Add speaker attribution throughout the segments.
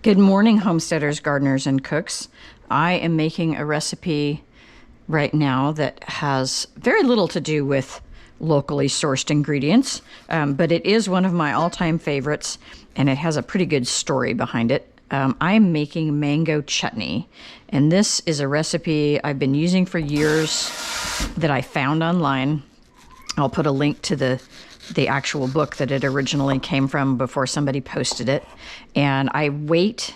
Speaker 1: Good morning, homesteaders, gardeners, and cooks. I am making a recipe right now that has very little to do with locally sourced ingredients, but it is one of my all-time favorites, and it has a pretty good story behind it. I'm making mango chutney, and this is a recipe I've been using for years that I found online. I'll put a link to the actual book that it originally came from before somebody posted it. And I wait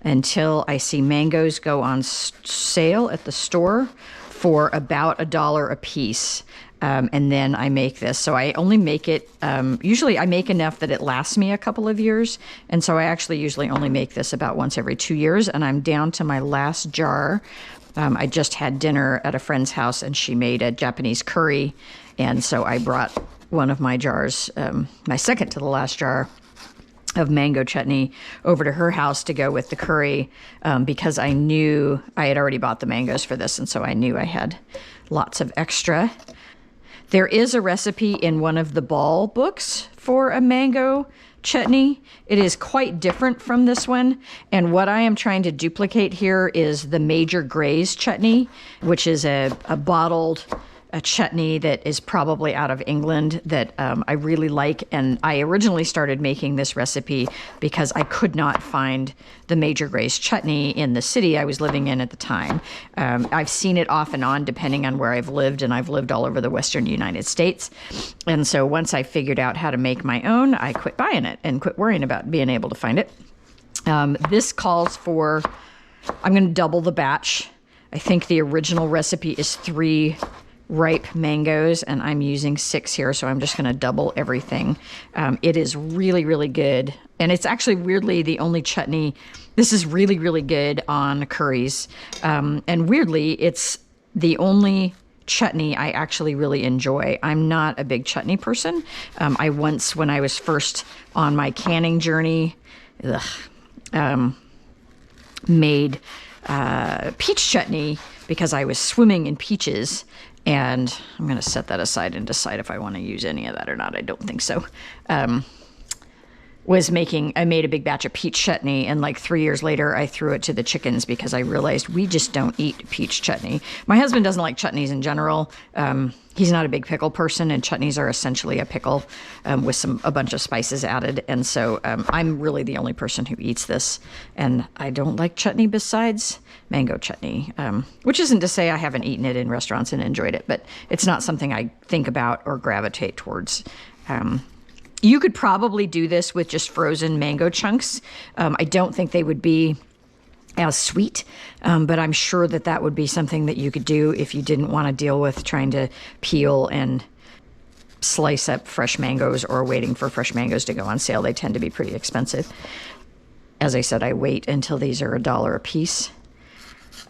Speaker 1: until I see mangoes go on sale at the store for about $1 a piece. And then I make this. So I only make it, usually I make enough that it lasts me a couple of years. And so I actually usually only make this about once every 2 years. And I'm down to my last jar. I just had dinner at a friend's house and she made a Japanese curry. And so I brought one of my jars, my second to the last jar of mango chutney, over to her house to go with the curry, because I knew I had already bought the mangoes for this, and so I knew I had lots of extra. There is a recipe in one of the Ball books for a mango chutney. It is quite different from this one, and what I am trying to duplicate here is the Major Gray's chutney, which is a bottled chutney that is probably out of England that I really like. And I originally started making this recipe because I could not find the Major Gray's chutney in the city I was living in at the time. I've seen it off and on depending on where I've lived, and I've lived all over the Western United States. And so once I figured out how to make my own, I quit buying it and quit worrying about being able to find it. This calls for, I'm going to double the batch. I think the original recipe is 3 ripe mangoes, and I'm using 6 here, so I'm just going to double everything. It is really, really good, and it's actually weirdly the only chutney. This is really, really good on curries, and weirdly, it's the only chutney I actually really enjoy. I'm not a big chutney person. I once, when I was first on my canning journey, made peach chutney because I was swimming in peaches. And I'm going to set that aside and decide if I want to use any of that or not. I don't think so. I made a big batch of peach chutney, and like 3 years later, I threw it to the chickens because I realized we just don't eat peach chutney. My husband doesn't like chutneys in general. He's not a big pickle person, and chutneys are essentially a pickle with a bunch of spices added. And so I'm really the only person who eats this, and I don't like chutney besides mango chutney, which isn't to say I haven't eaten it in restaurants and enjoyed it, but it's not something I think about or gravitate towards. You could probably do this with just frozen mango chunks. I don't think they would be as sweet, but I'm sure that would be something that you could do if you didn't want to deal with trying to peel and slice up fresh mangoes or waiting for fresh mangoes to go on sale. They tend to be pretty expensive. As I said, I wait until these are $1 a piece.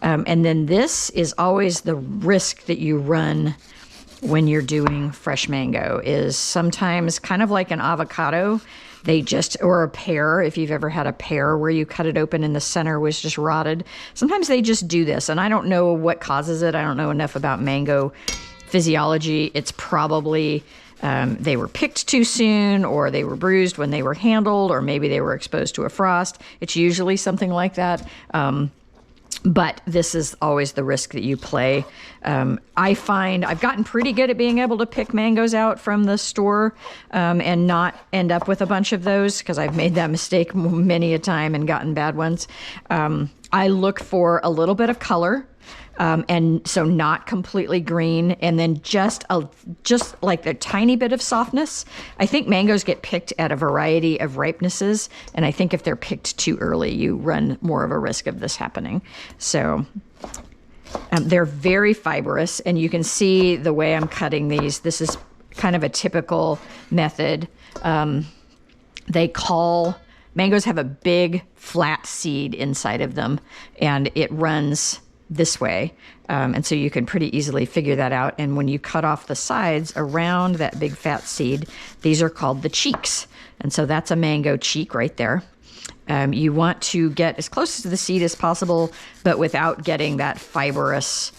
Speaker 1: And then this is always the risk that you run when you're doing fresh mango, is sometimes kind of like an avocado, or a pear, if you've ever had a pear where you cut it open and the center was just rotted. Sometimes they just do this, and I don't know what causes it. I don't know enough about mango physiology. It's probably they were picked too soon, or they were bruised when they were handled, or maybe they were exposed to a frost. It's usually something like that. But this is always the risk that you play. I find I've gotten pretty good at being able to pick mangoes out from the store and not end up with a bunch of those, because I've made that mistake many a time and gotten bad ones. I look for a little bit of color, and so not completely green, and then just like a tiny bit of softness. I think mangoes get picked at a variety of ripenesses, and I think if they're picked too early, you run more of a risk of this happening. So they're very fibrous, and you can see the way I'm cutting these. This is kind of a typical method. Mangoes have a big flat seed inside of them, and it runs this way. And so you can pretty easily figure that out. And when you cut off the sides around that big fat seed, these are called the cheeks. And so that's a mango cheek right there. You want to get as close to the seed as possible, but without getting that fibrous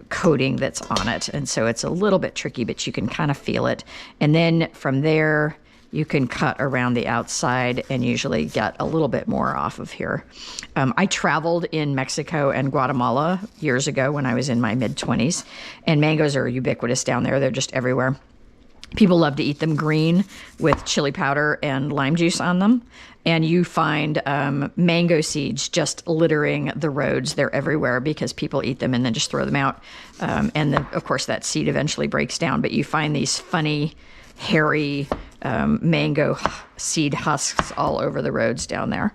Speaker 1: coating that's on it. And so it's a little bit tricky, but you can kind of feel it. And then from there, you can cut around the outside and usually get a little bit more off of here. I traveled in Mexico and Guatemala years ago when I was in my mid-20s, and mangoes are ubiquitous down there. They're just everywhere. People love to eat them green with chili powder and lime juice on them. And you find mango seeds just littering the roads. They're everywhere because people eat them and then just throw them out. And then, of course, that seed eventually breaks down. But you find these funny, hairy mango seed husks all over the roads down there,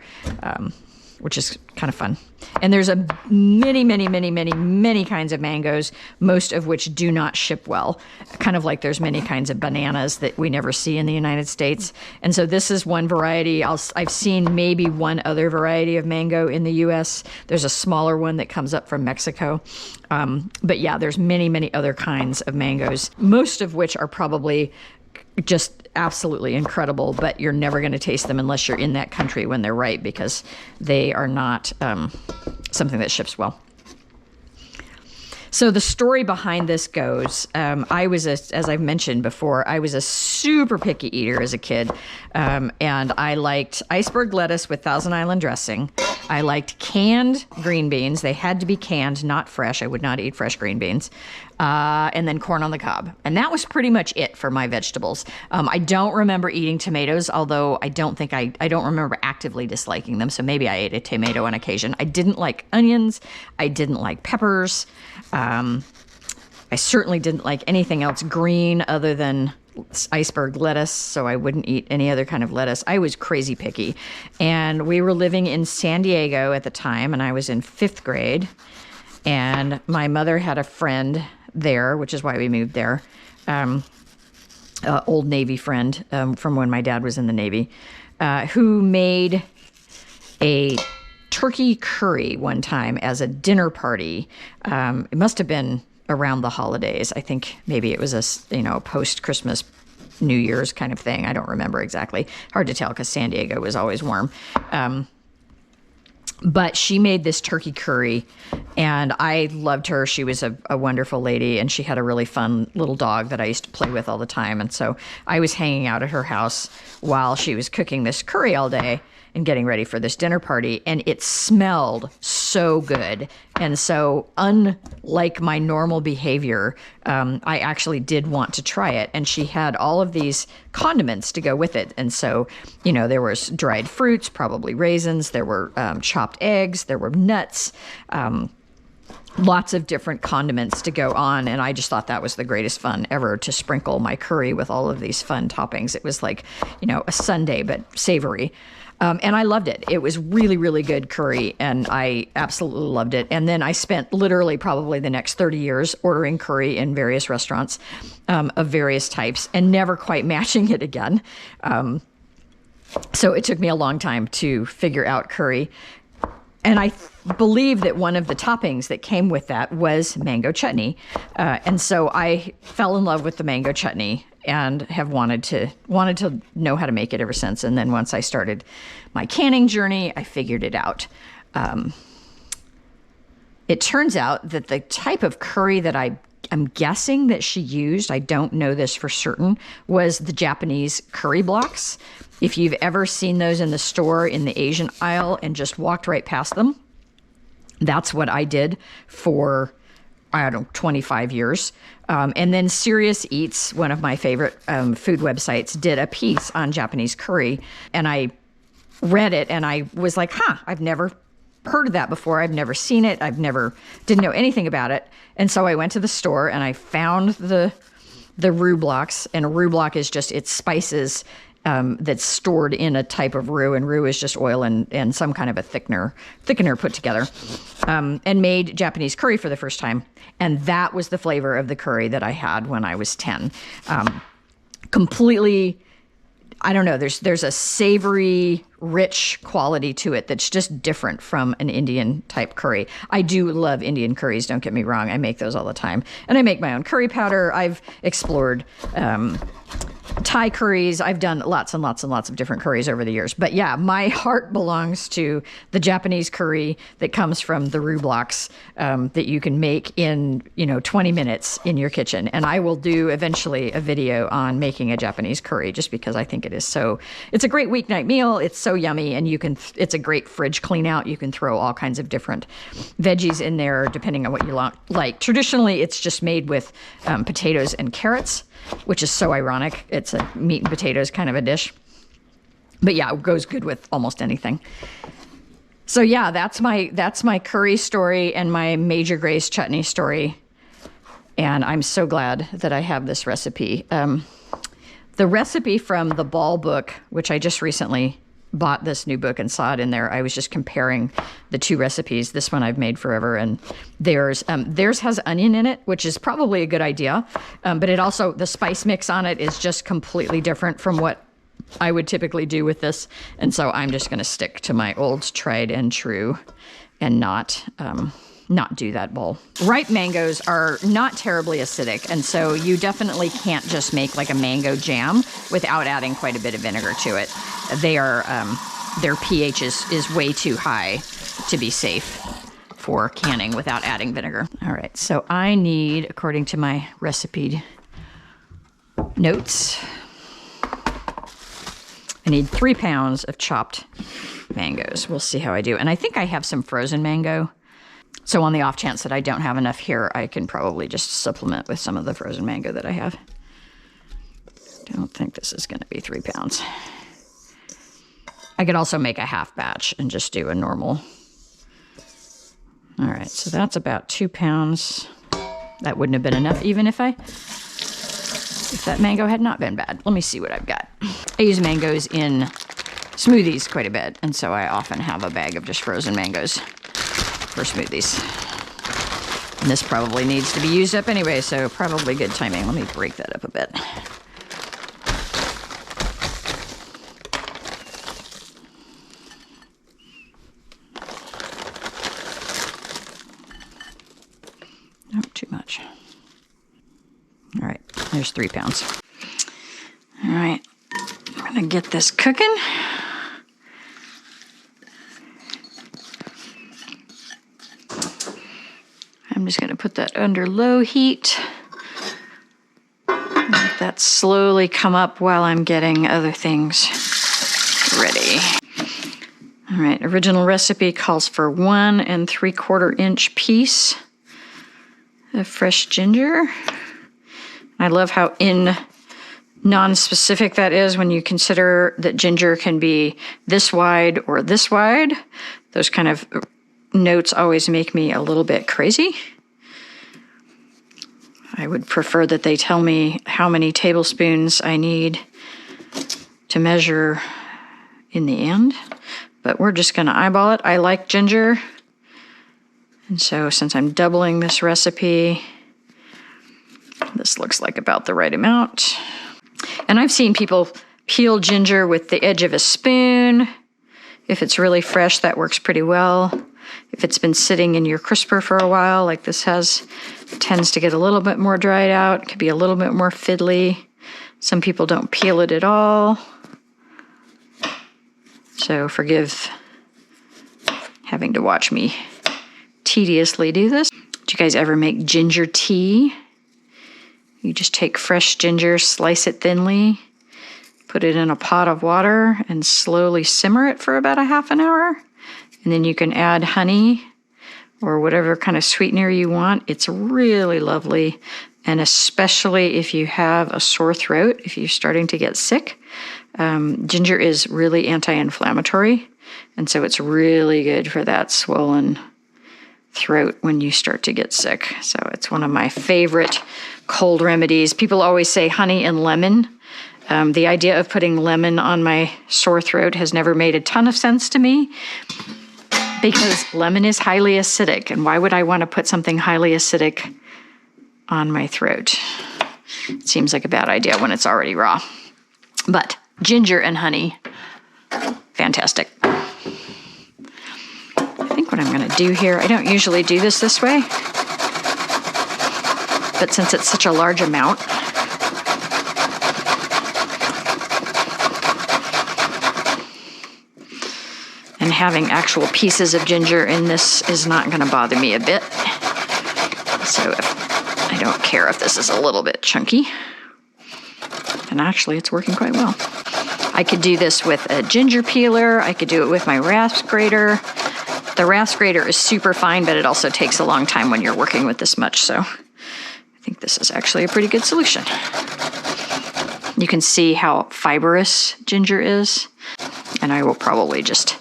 Speaker 1: which is kind of fun. And there's many kinds of mangoes, most of which do not ship well. Kind of like there's many kinds of bananas that we never see in the United States. And so this is one variety. I've seen maybe one other variety of mango in the U.S. There's a smaller one that comes up from Mexico. But yeah, there's many other kinds of mangoes, most of which are probably just absolutely incredible, but you're never going to taste them unless you're in that country when they're ripe, because they are not something that ships well. So the story behind this goes, as I've mentioned before, I was a super picky eater as a kid, and I liked iceberg lettuce with Thousand Island dressing. I liked canned green beans. They had to be canned, not fresh. I would not eat fresh green beans. And then corn on the cob. And that was pretty much it for my vegetables. I don't remember eating tomatoes, although I don't remember actively disliking them. So maybe I ate a tomato on occasion. I didn't like onions. I didn't like peppers. I certainly didn't like anything else green other than iceberg lettuce, so I wouldn't eat any other kind of lettuce. I was crazy picky. And we were living in San Diego at the time, and I was in 5th grade. And my mother had a friend there, which is why we moved there, old Navy friend from when my dad was in the Navy, who made a turkey curry one time as a dinner party. It must have been around the holidays. I think maybe it was a post-Christmas, New Year's kind of thing. I don't remember exactly. Hard to tell because San Diego was always warm. But she made this turkey curry, and I loved her. She was a wonderful lady, and she had a really fun little dog that I used to play with all the time. And so I was hanging out at her house while she was cooking this curry all day and getting ready for this dinner party, and it smelled so good. And so, unlike my normal behavior, I actually did want to try it. And she had all of these condiments to go with it. And so, there was dried fruits, probably raisins, there were chopped eggs, there were nuts, lots of different condiments to go on. And I just thought that was the greatest fun ever, to sprinkle my curry with all of these fun toppings. It was like, a sundae, but savory. And I loved it. It was really, really good curry, and I absolutely loved it. And then I spent literally probably the next 30 years ordering curry in various restaurants of various types and never quite matching it again. So it took me a long time to figure out curry. And I believe that one of the toppings that came with that was mango chutney. And so I fell in love with the mango chutney and have wanted to know how to make it ever since. And then once I started my canning journey, I figured it out. It turns out that the type of curry that I'm guessing that she used, I don't know this for certain, was the Japanese curry blocks. If you've ever seen those in the store in the Asian aisle and just walked right past them, that's what I did for, 25 years. And then Serious Eats, one of my favorite food websites, did a piece on Japanese curry. And I read it and I was like, I've never heard of that before. I've never seen it. Didn't know anything about it. And so I went to the store and I found the roux blocks. And a roux block is just, it's spices that's stored in a type of roux, and roux is just oil and some kind of a thickener put together, and made Japanese curry for the first time. And that was the flavor of the curry that I had when I was 10. Completely, I don't know, there's a savory rich quality to it that's just different from an Indian type curry. I do love Indian curries, don't get me wrong. I make those all the time. And I make my own curry powder. I've explored Thai curries. I've done lots and lots and lots of different curries over the years. But yeah, my heart belongs to the Japanese curry that comes from the roux blocks that you can make in, 20 minutes in your kitchen. And I will do eventually a video on making a Japanese curry just because I think it's a great weeknight meal. It's so yummy, and it's a great fridge clean out. You can throw all kinds of different veggies in there depending on what you like. Traditionally, it's just made with potatoes and carrots, which is so ironic. It's a meat and potatoes kind of a dish. But yeah, it goes good with almost anything. So yeah, that's my curry story and my Major Grace chutney story. And I'm so glad that I have this recipe. The recipe from the Ball book, which I just recently bought this new book and saw it in there. I was just comparing the two recipes. This one I've made forever, and theirs has onion in it, which is probably a good idea. But it also, the spice mix on it is just completely different from what I would typically do with this. And so I'm just going to stick to my old tried and true and not do that bowl. Ripe mangoes are not terribly acidic, and so you definitely can't just make like a mango jam without adding quite a bit of vinegar to it. Their pH is way too high to be safe for canning without adding vinegar. All right, so I need, according to my recipe notes, I need 3 pounds of chopped mangoes. We'll see how I do. And I think I have some frozen mango. So on the off chance that I don't have enough here, I can probably just supplement with some of the frozen mango that I have. Don't think this is going to be 3 pounds. I could also make a half batch and just do a normal. All right, so that's about 2 pounds. That wouldn't have been enough even if that mango had not been bad. Let me see what I've got. I use mangoes in smoothies quite a bit, and so I often have a bag of just frozen mangoes for smoothies. And this probably needs to be used up anyway, so probably good timing. Let me break that up a bit. Not too much. All right, there's 3 pounds. All right, I'm gonna get this cooking. I'm just gonna put that under low heat. Let that slowly come up while I'm getting other things ready. All right, original recipe calls for 1 3/4 inch piece of fresh ginger. I love how non-specific that is when you consider that ginger can be this wide or this wide. Those kind of notes always make me a little bit crazy. I would prefer that they tell me how many tablespoons I need to measure in the end, but we're just gonna eyeball it. I like ginger, and so since I'm doubling this recipe, this looks like about the right amount. And I've seen people peel ginger with the edge of a spoon. If it's really fresh, that works pretty well. If it's been sitting in your crisper for a while, like this has, it tends to get a little bit more dried out. It could be a little bit more fiddly. Some people don't peel it at all. So forgive having to watch me tediously do this. Do you guys ever make ginger tea? You just take fresh ginger, slice it thinly, put it in a pot of water, and slowly simmer it for about a half an hour. And then you can add honey or whatever kind of sweetener you want. It's really lovely. And especially if you have a sore throat, if you're starting to get sick, ginger is really anti-inflammatory. And so it's really good for that swollen throat when you start to get sick. So it's one of my favorite cold remedies. People always say honey and lemon. The idea of putting lemon on my sore throat has never made a ton of sense to me because lemon is highly acidic. And why would I want to put something highly acidic on my throat? It seems like a bad idea when it's already raw. But ginger and honey, fantastic. I think what I'm going to do here, I don't usually do this way, but since it's such a large amount, and having actual pieces of ginger in this is not going to bother me a bit. So I don't care if this is a little bit chunky. And actually, it's working quite well. I could do this with a ginger peeler. I could do it with my rasp grater. The rasp grater is super fine, but it also takes a long time when you're working with this much. So I think this is actually a pretty good solution. You can see how fibrous ginger is. And I will probably just,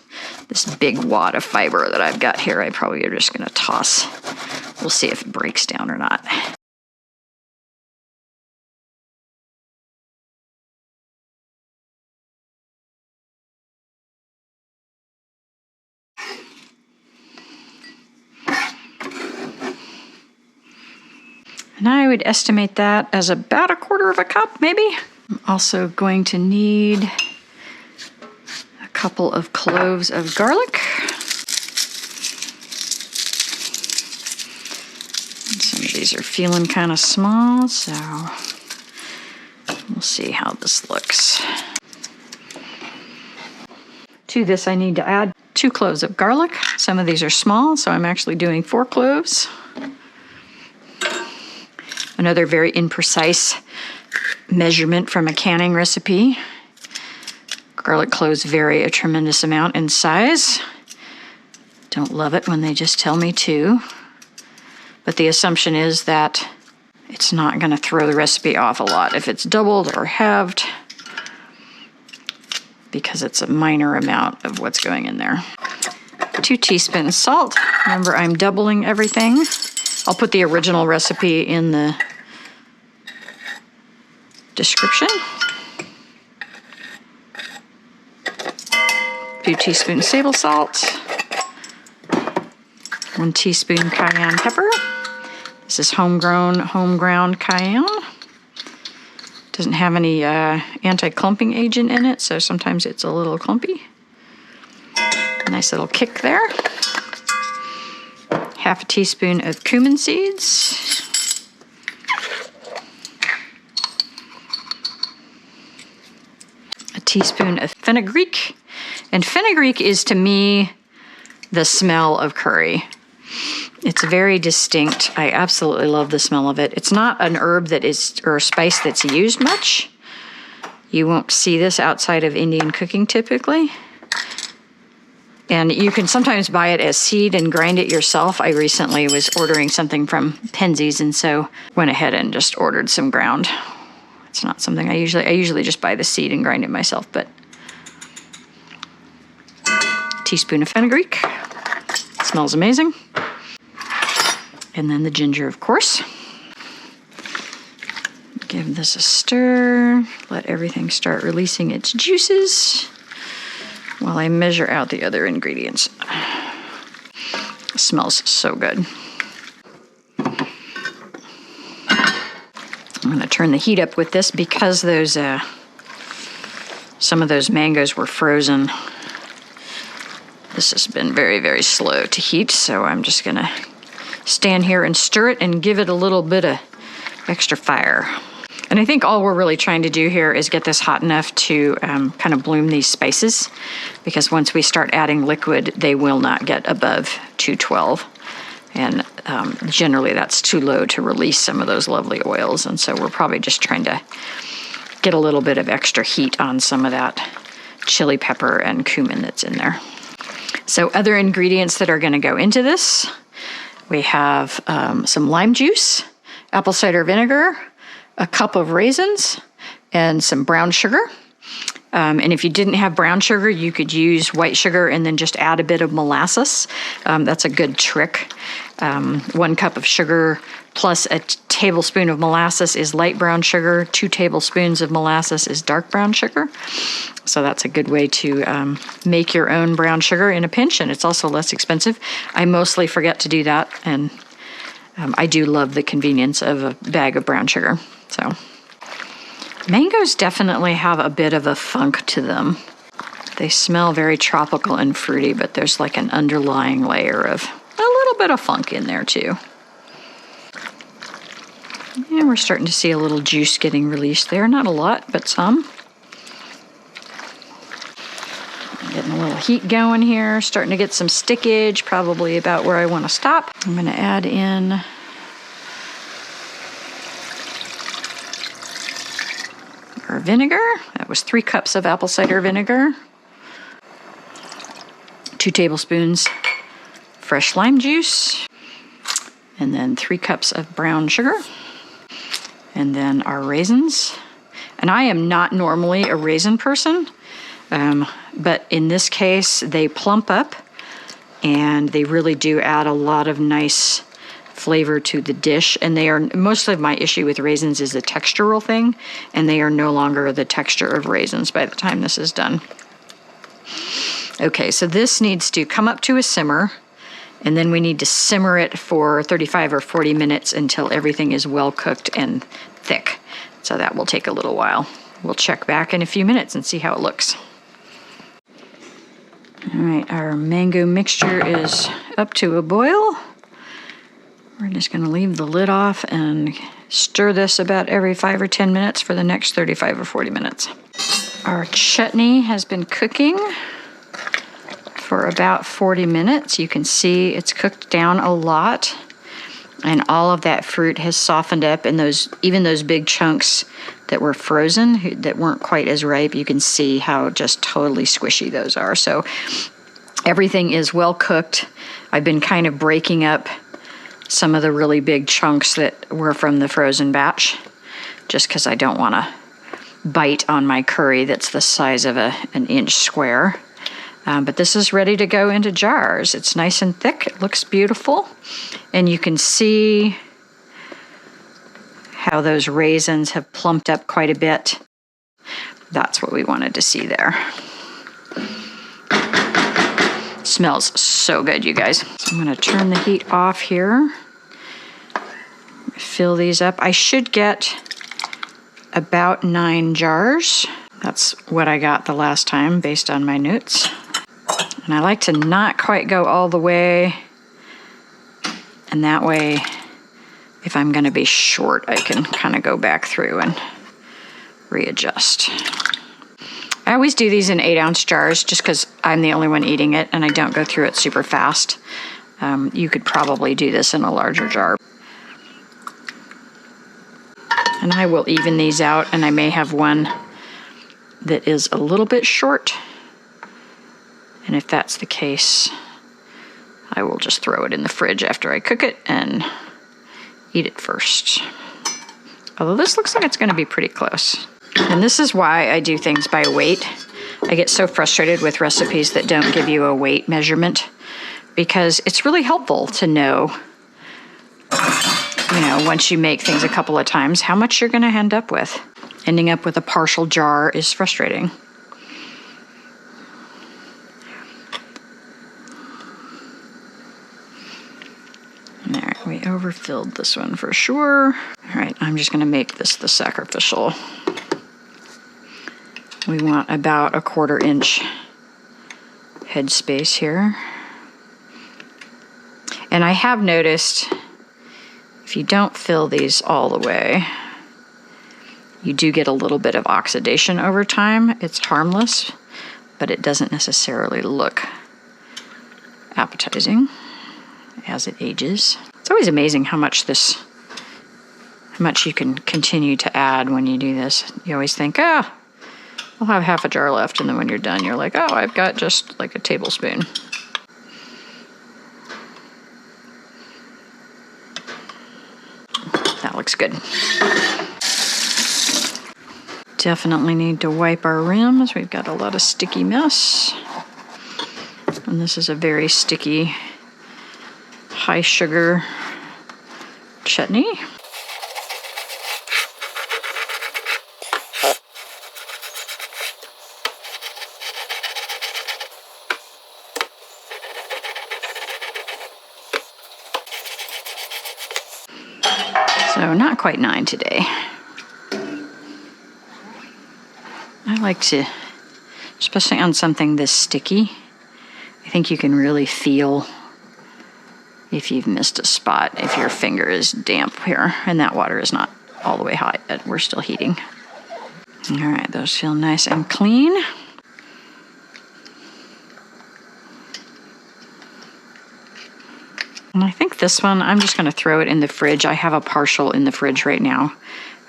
Speaker 1: this big wad of fiber that I've got here, I probably are just going to toss. We'll see if it breaks down or not. And I would estimate that as about 1/4 cup, maybe. I'm also going to need a couple of cloves of garlic. And some of these are feeling kind of small, so we'll see how this looks. To this, I need to add 2 cloves of garlic. Some of these are small, so I'm actually doing 4 cloves. Another very imprecise measurement from a canning recipe. Garlic cloves vary a tremendous amount in size. Don't love it when they just tell me to. But the assumption is that it's not going to throw the recipe off a lot if it's doubled or halved, because it's a minor amount of what's going in there. 2 teaspoons salt. Remember, I'm doubling everything. I'll put the original recipe in the description. 2 teaspoons sable salt. 1 teaspoon cayenne pepper. This is home ground cayenne. Doesn't have any anti-clumping agent in it, so sometimes it's a little clumpy. Nice little kick there. 1/2 teaspoon of cumin seeds. A teaspoon of fenugreek. And fenugreek is, to me, the smell of curry. It's very distinct. I absolutely love the smell of it. It's not an herb that is, or a spice that's used much. You won't see this outside of Indian cooking typically. And you can sometimes buy it as seed and grind it yourself. I recently was ordering something from Penzeys, and so went ahead and just ordered some ground. It's not something I usually just buy the seed and grind it myself, but a teaspoon of fenugreek. It smells amazing. And then the ginger, of course. Give this a stir. Let everything start releasing its juices while I measure out the other ingredients. It smells so good. I'm going to turn the heat up with this because those some of those mangoes were frozen. This has been very, very slow to heat, so I'm just going to stand here and stir it and give it a little bit of extra fire. And I think all we're really trying to do here is get this hot enough to kind of bloom these spices, because once we start adding liquid, they will not get above 212. And generally that's too low to release some of those lovely oils. And so we're probably just trying to get a little bit of extra heat on some of that chili pepper and cumin that's in there. So other ingredients that are going to go into this, we have some lime juice, apple cider vinegar, a cup of raisins, and some brown sugar. And if you didn't have brown sugar, you could use white sugar and then just add a bit of molasses. That's a good trick. 1 cup of sugar plus a tablespoon of molasses is light brown sugar. 2 tablespoons of molasses is dark brown sugar. So that's a good way to make your own brown sugar in a pinch, and it's also less expensive. I mostly forget to do that, and I do love the convenience of a bag of brown sugar. So mangoes definitely have a bit of a funk to them They smell very tropical and fruity, but there's like an underlying layer of a little bit of funk in there too. And we're starting to see a little juice getting released there. Not a lot, but some. Getting a little heat going here, starting to get some stickage, probably about where I want to stop. I'm going to add in our vinegar. That was 3 cups of apple cider vinegar, 2 tablespoons fresh lime juice, and then 3 cups of brown sugar, and then our raisins. And I am not normally a raisin person, but in this case, they plump up and they really do add a lot of nice flavor to the dish. And they are, most of my issue with raisins is a textural thing, and they are no longer the texture of raisins by the time this is done. Okay, so this needs to come up to a simmer, and then we need to simmer it for 35 or 40 minutes until everything is well cooked and thick. So that will take a little while. We'll check back in a few minutes and see how it looks. All right, our mango mixture is up to a boil. We're just going to leave the lid off and stir this about every 5 or 10 minutes for the next 35 or 40 minutes. Our chutney has been cooking for about 40 minutes. You can see it's cooked down a lot, and all of that fruit has softened up, and even those big chunks that were frozen, that weren't quite as ripe, you can see how just totally squishy those are. So everything is well cooked. I've been kind of breaking up some of the really big chunks that were from the frozen batch, just because I don't want to bite on my curry that's the size of an inch square. But this is ready to go into jars. It's nice and thick. It looks beautiful. And you can see how those raisins have plumped up quite a bit. That's what we wanted to see there. It smells so good, you guys. So I'm going to turn the heat off here. Fill these up. I should get about 9 jars. That's what I got the last time based on my notes. And I like to not quite go all the way, and that way, if I'm going to be short, I can kind of go back through and readjust. I always do these in 8-ounce jars just because I'm the only one eating it and I don't go through it super fast. You could probably do this in a larger jar. And I will even these out, and I may have one that is a little bit short. And if that's the case, I will just throw it in the fridge after I cook it and eat it first. Although this looks like it's going to be pretty close. And this is why I do things by weight. I get so frustrated with recipes that don't give you a weight measurement, because it's really helpful to know, once you make things a couple of times, how much you're going to end up with. Ending up with a partial jar is frustrating. There, we overfilled this one for sure. All right, I'm just going to make this the sacrificial. We want about a 1/4 inch headspace here. And I have noticed if you don't fill these all the way, you do get a little bit of oxidation over time. It's harmless, but it doesn't necessarily look appetizing as it ages. It's always amazing how much you can continue to add when you do this. You always think, I'll have half a jar left, and then when you're done, you're like, I've got just like a tablespoon. That looks good. Definitely need to wipe our rims. We've got a lot of sticky mess. And this is a very sticky, high sugar chutney. So not quite 9 today. I like to especially on something this sticky. I think you can really feel if you've missed a spot, if your finger is damp here, and that water is not all the way hot yet. We're still heating. All right, those feel nice and clean. And I think this one, I'm just gonna throw it in the fridge. I have a partial in the fridge right now.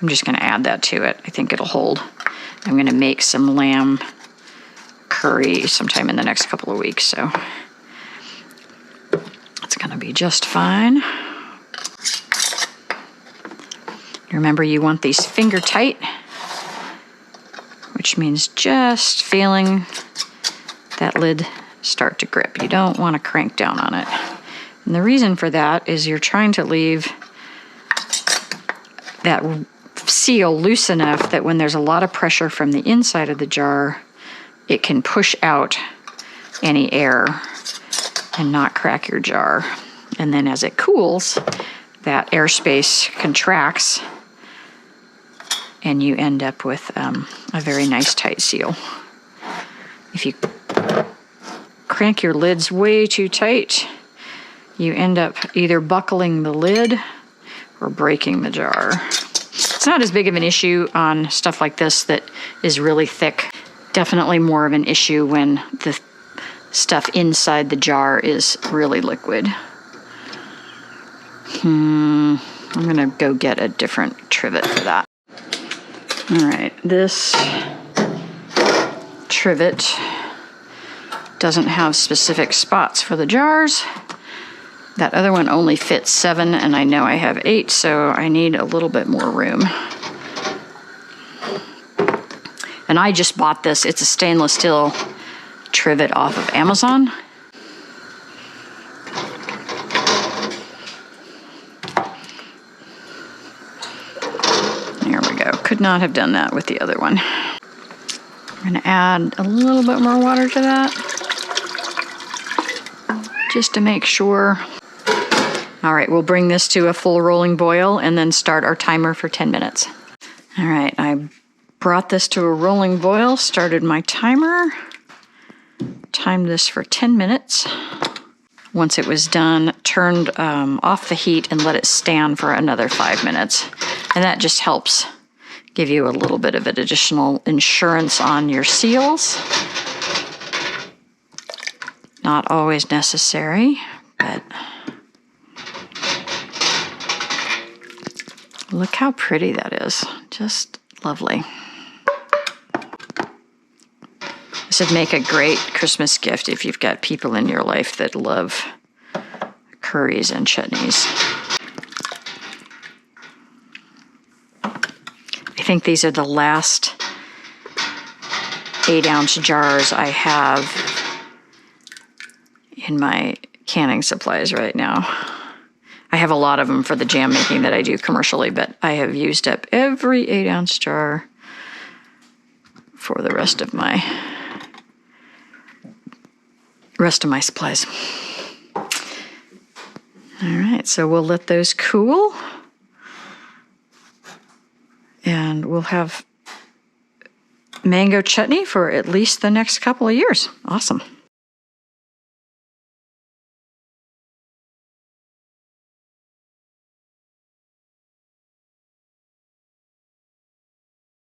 Speaker 1: I'm just gonna add that to it. I think it'll hold. I'm gonna make some lamb curry sometime in the next couple of weeks, so it's gonna be just fine. Remember, you want these finger tight, which means just feeling that lid start to grip. You don't want to crank down on it. And the reason for that is you're trying to leave that seal loose enough that when there's a lot of pressure from the inside of the jar, it can push out any air and not crack your jar. And then as it cools, that airspace contracts and you end up with a very nice tight seal. If you crank your lids way too tight, you end up either buckling the lid or breaking the jar. It's not as big of an issue on stuff like this that is really thick. Definitely more of an issue when the stuff inside the jar is really liquid. I'm gonna go get a different trivet for that. All right, this trivet doesn't have specific spots for the jars. That other one only fits 7, and I know I have 8, so I need a little bit more room. And I just bought this. It's a stainless steel trivet off of Amazon. There we go. Could not have done that with the other one. I'm gonna add a little bit more water to that, just to make sure. All right, we'll bring this to a full rolling boil and then start our timer for 10 minutes. All right, I brought this to a rolling boil, started my timer, timed this for 10 minutes. Once it was done, turned off the heat and let it stand for another 5 minutes. And that just helps give you a little bit of an additional insurance on your seals. Not always necessary, but look how pretty that is. Just lovely. This would make a great Christmas gift if you've got people in your life that love curries and chutneys. I think these are the last 8-ounce jars I have in my canning supplies right now. I have a lot of them for the jam making that I do commercially, but I have used up every 8-ounce jar for the rest of my supplies. All right, so we'll let those cool, and we'll have mango chutney for at least the next couple of years. Awesome.